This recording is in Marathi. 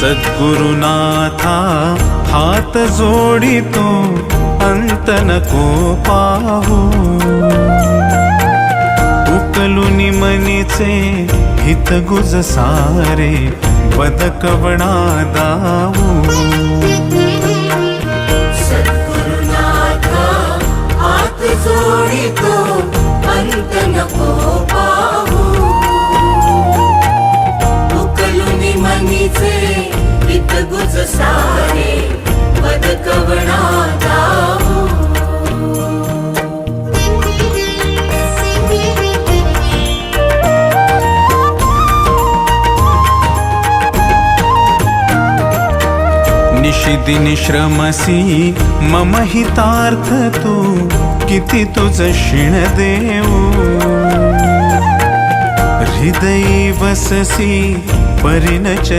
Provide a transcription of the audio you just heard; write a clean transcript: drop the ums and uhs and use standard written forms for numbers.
सद्गुरुनाथा हात जोडितो अंत नको पाहू उकलुनी मनीचे हित गुज सारे बदकवणा दाऊ सद्गुरुनाथा हात जोडितो अंत नको पाहू उकलुनी मनीचे हित गुज सारे बदकवणा दाऊ निशिदिनी श्रमसी मम हितार्थ तू किती तुझ शिण देऊ हृदयी वससी परिणच